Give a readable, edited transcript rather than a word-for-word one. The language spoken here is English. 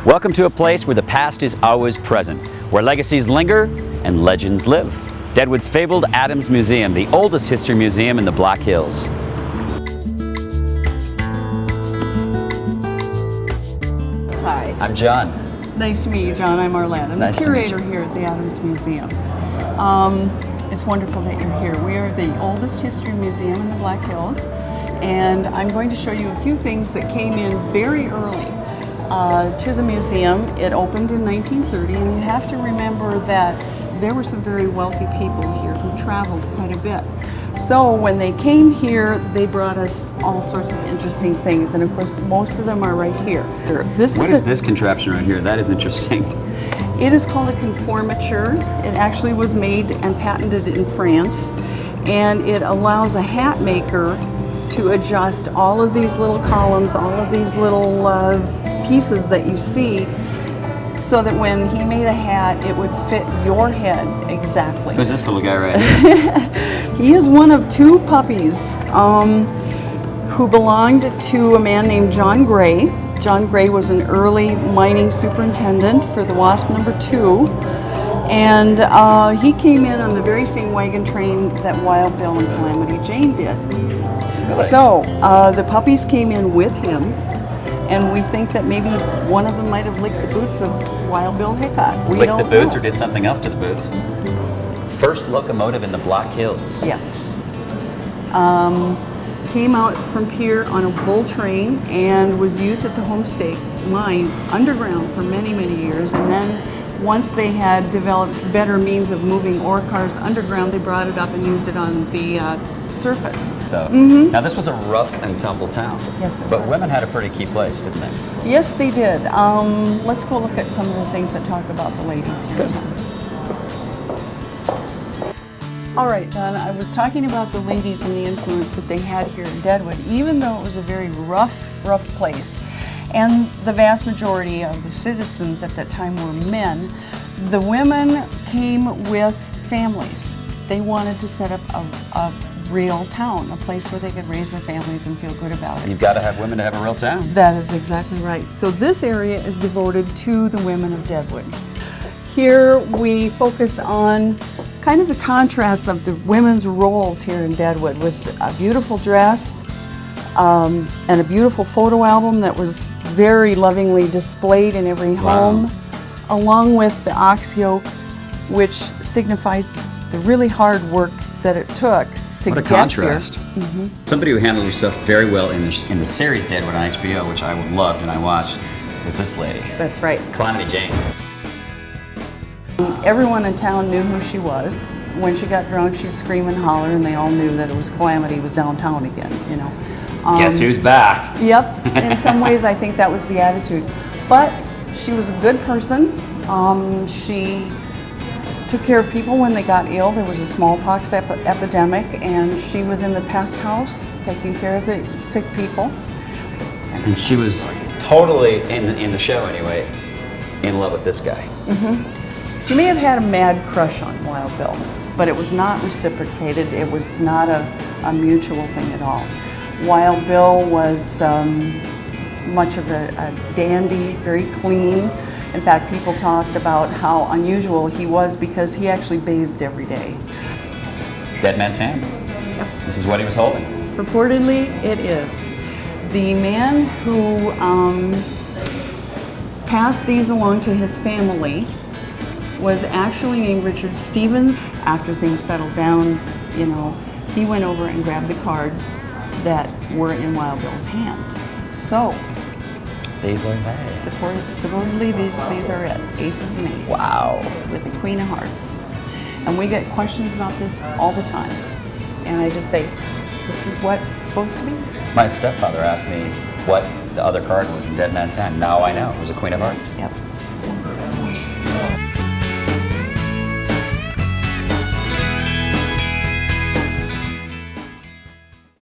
Welcome to a place where the past is always present, where legacies linger and legends live. Deadwood's fabled Adams Museum, the oldest history museum in the Black Hills. Hi. I'm John. Nice to meet you, John. I'm Arlette. I'm Nice the to meet curator here at the Adams Museum. It's wonderful that you're here. We are the oldest history museum in the Black Hills, and I'm going to show you a few things that came in very early to the museum. It opened in 1930, and you have to remember that there were some very wealthy people here who traveled quite a bit. So when they came here, they brought us all sorts of interesting things, and of course most of them are right here. What is this contraption right here? That is interesting. It is called a conformature. It actually was made and patented in France, and it allows a hat maker to adjust all of these little columns, all of these little pieces that you see, so that when he made a hat, it would fit your head exactly. Who's this little guy right here? He is one of two puppies who belonged to a man named John Gray. John Gray was an early mining superintendent for the WASP number 2, and he came in on the very same wagon train that Wild Bill and Calamity Jane did. Really? So the puppies came in with him, and we think that maybe one of them might have licked the boots of Wild Bill Hickok. We Licked don't the boots know. or did something else to the boots? First locomotive in the Black Hills. Yes. Came out from Pier on a bull train and was used at the Homestake mine underground for many, many years. And then once they had developed better means of moving ore cars underground, they brought it up and used it on the surface. So, Now this was a rough and tumble town. Yes, it But was. women had a pretty key place, didn't they? Yes, they did. Let's go look at some of the things that talk about the ladies here. Good. All right, Don, I was talking about the ladies and the influence that they had here in Deadwood, even though it was a very rough place. And the vast majority of the citizens at that time were men. The women came with families. They wanted to set up a real town, a place where they could raise their families and feel good about it. You've got to have women to have a real town. That is exactly right. So this area is devoted to the women of Deadwood. Here we focus on kind of the contrast of the women's roles here in Deadwood, with a beautiful dress and a beautiful photo album that was very lovingly displayed in every home, along with the ox yoke, which signifies the really hard work that it took to What a get contrast. here. Somebody who handled herself very well in the series Deadwood on HBO, which I loved and I watched, was this lady, That's right. Calamity Jane. Everyone in town knew who she was. When she got drunk, she'd scream and holler, and they all knew that it was Calamity was downtown again, you know. Guess who's back? Yep, in some ways I think that was the attitude. But she was a good person. She took care of people when they got ill. There was a smallpox epidemic, and she was in the pest house taking care of the sick people. And she was totally, in the show anyway, in love with this guy. She may have had a mad crush on Wild Bill, but it was not reciprocated. It was not a mutual thing at all. Wild Bill was much of a dandy, very clean. In fact, people talked about how unusual he was because he actually bathed every day. Dead man's hand. This is what he was holding. Purportedly, it is. The man who passed these along to his family was actually named Richard Stevens. After things settled down, you know, he went over and grabbed the cards that were in Wild Bill's hand. So, These are they. supposedly these are it, aces and eights. Wow. With the Queen of Hearts. And we get questions about this all the time. And I just say, this is what it's supposed to be? My stepfather asked me what the other card was in Dead Man's Hand. Now I know. It was a Queen of Hearts. Yep.